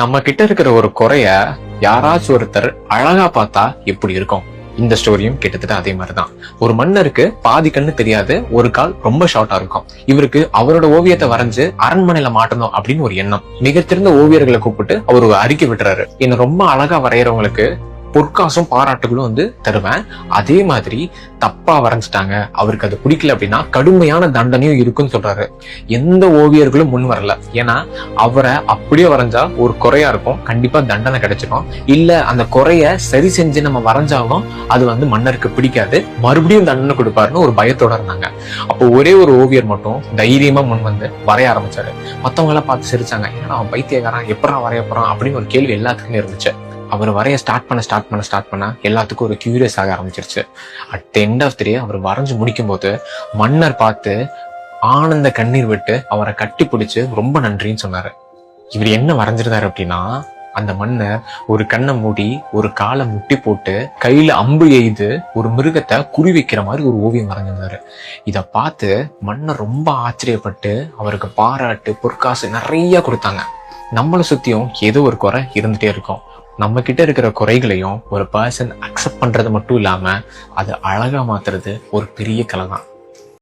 நம்ம கிட்ட இருக்கிற ஒரு குறைய யாராச்சும் ஒருத்தர் அழகா பார்த்தா எப்படி இருக்கும்? இந்த ஸ்டோரியும் கிட்டத்தட்ட அதே மாதிரிதான். ஒரு மன்னருக்கு பாதி கண்ணு தெரியாது, ஒரு கால் ரொம்ப ஷார்ட்டா இருக்கும். இவருக்கு அவரோட ஓவியத்தை வரைஞ்சு அரண்மனையில மாட்டணும் அப்படின்னு ஒரு எண்ணம். மிகச்சிறந்த ஓவியர்களை கூப்பிட்டு அவர் ஒரு அறிக்கை விட்டுறாரு. என்ன ரொம்ப அழகா வரைகிறவங்களுக்கு பொற்காசும் பாராட்டுகளும் தருவேன். அதே மாதிரி தப்பா வரைஞ்சிட்டாங்க, அவருக்கு அது பிடிக்கல அப்படின்னா கடுமையான தண்டனையும் இருக்குன்னு சொல்றாரு. எந்த ஓவியர்களும் முன் வரல. ஏன்னா அவரை அப்படியே வரைஞ்சா ஒரு குறையா இருக்கும், கண்டிப்பா தண்டனை கிடைச்சிடும். இல்ல அந்த குறைய சரி செஞ்சு நம்ம வரைஞ்சாலும் அது மன்னருக்கு பிடிக்காது, மறுபடியும் தண்டனை கொடுப்பாருன்னு ஒரு பயத்தோட இருந்தாங்க. அப்போ ஒரே ஒரு ஓவியர் மட்டும் தைரியமா முன் வந்து வரைய ஆரம்பிச்சாரு. மத்தவங்க எல்லாம் பார்த்து சிரிச்சாங்க. ஏன்னா அவன் பைத்தியக்காரன், எப்படா வரைய போறான் அப்படின்னு ஒரு கேள்வி எல்லாத்துக்குமே இருந்துச்சு. அவர் வரைய ஸ்டார்ட் பண்ண எல்லாத்துக்கும் ஒரு கியூரியஸ் ஆக ஆரம்பிச்சிருச்சு. At the end of the day அவர் வரைஞ்சு முடிக்கும் போது மன்னர் பார்த்து ஆனந்த கண்ணீர் விட்டு அவரை கட்டி பிடிச்சு ரொம்ப நன்றின்னு சொன்னாரு. இவர் என்ன வரைஞ்சிருந்தாரு அப்படின்னா, அந்த மன்னர் ஒரு கண்ணை மூடி ஒரு காலை முட்டி போட்டு கையில அம்பு எய்து ஒரு மிருகத்தை குறி வைக்கிற மாதிரி ஒரு ஓவியம் வரைஞ்சிருந்தாரு. இத பார்த்து மன்னர் ரொம்ப ஆச்சரியப்பட்டு அவருக்கு பாராட்டு பொற்காசு நிறைய கொடுத்தாங்க. நம்மளை சுத்தியும் ஏதோ ஒரு குறை இருந்துட்டே இருக்கும். நம்ம கிட்ட இருக்கிற குறைகளையும் ஒரு பர்சன் அக்செப்ட் பண்றது மட்டும் இல்லாம அது அழகா மாத்துறது ஒரு பெரிய கலை தான்.